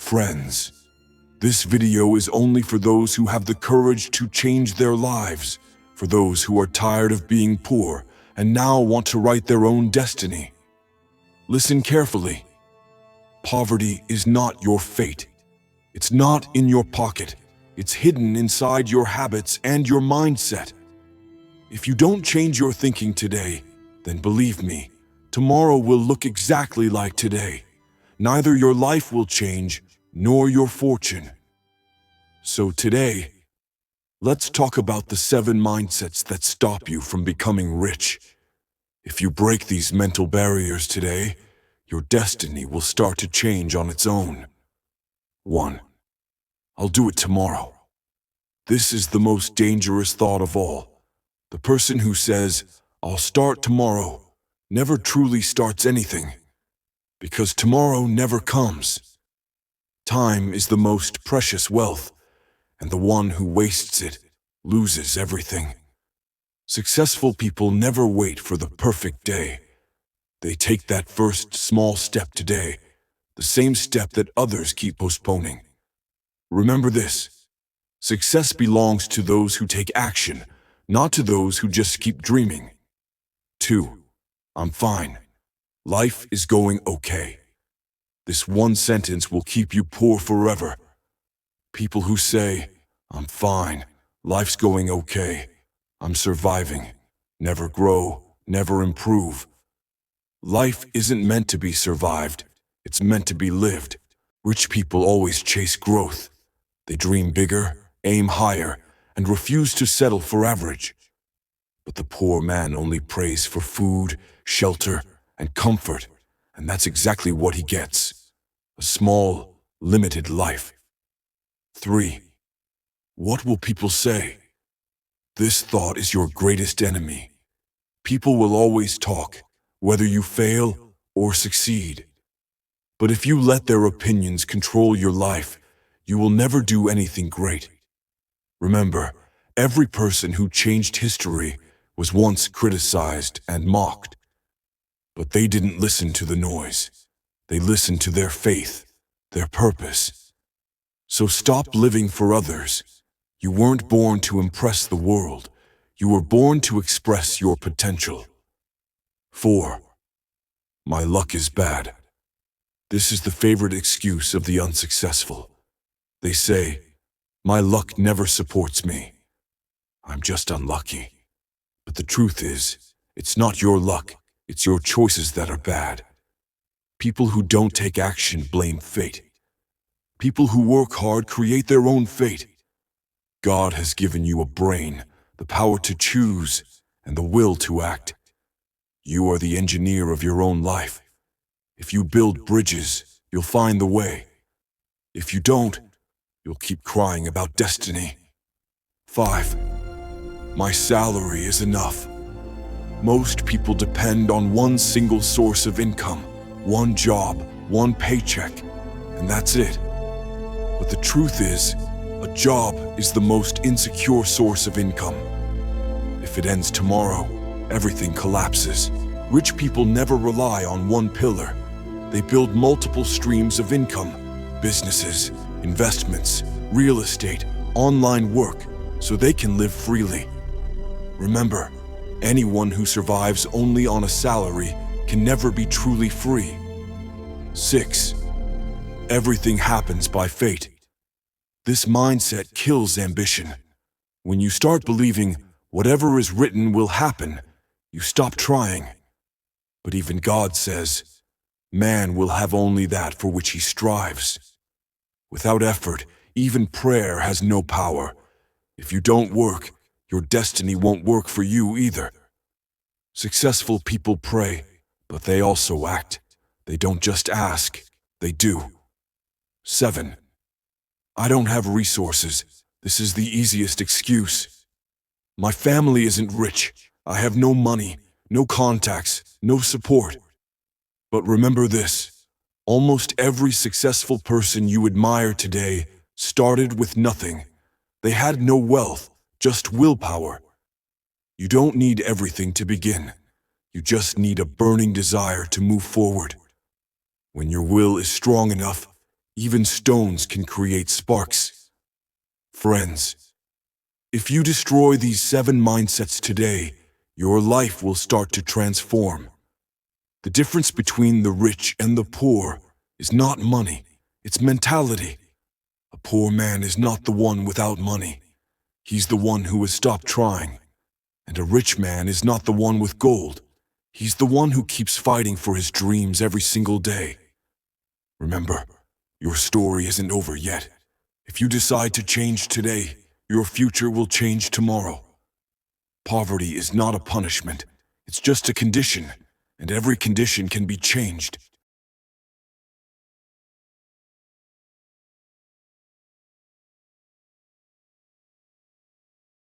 friends. This video is only for those who have the courage to change their lives, for those who are tired of being poor and now want to write their own destiny. Listen carefully. Poverty is not your fate. It's not in your pocket. It's hidden inside your habits and your mindset. If you don't change your thinking today, then believe me, tomorrow will look exactly like today. Neither your life will change, nor your fortune. So today, let's talk about the 7 mindsets that stop you from becoming rich. If you break these mental barriers today, your destiny will start to change on its own. 1. I'll do it tomorrow. This is the most dangerous thought of all. The person who says, I'll start tomorrow, never truly starts anything. Because tomorrow never comes. Time is the most precious wealth, and the one who wastes it loses everything. Successful people never wait for the perfect day. They take that first small step today, the same step that others keep postponing. Remember this: success belongs to those who take action, not to those who just keep dreaming. 2. I'm fine. Life is going okay. This one sentence will keep you poor forever. People who say, I'm fine, life's going okay, I'm surviving, never grow, never improve. Life isn't meant to be survived, it's meant to be lived. Rich people always chase growth. They dream bigger, aim higher, and refuse to settle for average. But the poor man only prays for food, shelter, and comfort, and that's exactly what he gets: a small, limited life. 3. What will people say? This thought is your greatest enemy. People will always talk, whether you fail or succeed. But if you let their opinions control your life, you will never do anything great. Remember, every person who changed history was once criticized and mocked. But they didn't listen to the noise. They listened to their faith, their purpose. So stop living for others. You weren't born to impress the world. You were born to express your potential. 4. My luck is bad. This is the favorite excuse of the unsuccessful. They say, my luck never supports me. I'm just unlucky. But the truth is, it's not your luck. It's your choices that are bad. People who don't take action blame fate. People who work hard create their own fate. God has given you a brain, the power to choose, and the will to act. You are the engineer of your own life. If you build bridges, you'll find the way. If you don't, you'll keep crying about destiny. 5. My salary is enough. Most people depend on one single source of income, one job, one paycheck, and that's it. But the truth is, a job is the most insecure source of income. If it ends tomorrow, everything collapses. Rich people never rely on one pillar. They build multiple streams of income: businesses, investments, real estate, online work, so they can live freely. Remember, anyone who survives only on a salary can never be truly free. 6. Everything happens by fate. This mindset kills ambition. When you start believing whatever is written will happen, you stop trying. But even God says, man will have only that for which he strives. Without effort, even prayer has no power. If you don't work, your destiny won't work for you either. Successful people pray, but they also act. They don't just ask, they do. 7. I don't have resources. This is the easiest excuse. My family isn't rich. I have no money, no contacts, no support. But remember this: almost every successful person you admire today started with nothing. They had no wealth, just willpower. You don't need everything to begin. You just need a burning desire to move forward. When your will is strong enough, Even stones can create sparks. Friends, if you destroy these 7 mindsets today, your life will start to transform. The difference between the rich and the poor is not money, it's mentality. A poor man is not the one without money. He's the one who has stopped trying. And a rich man is not the one with gold. He's the one who keeps fighting for his dreams every single day. Remember, your story isn't over yet. If you decide to change today, your future will change tomorrow. Poverty is not a punishment. It's just a condition, and every condition can be changed.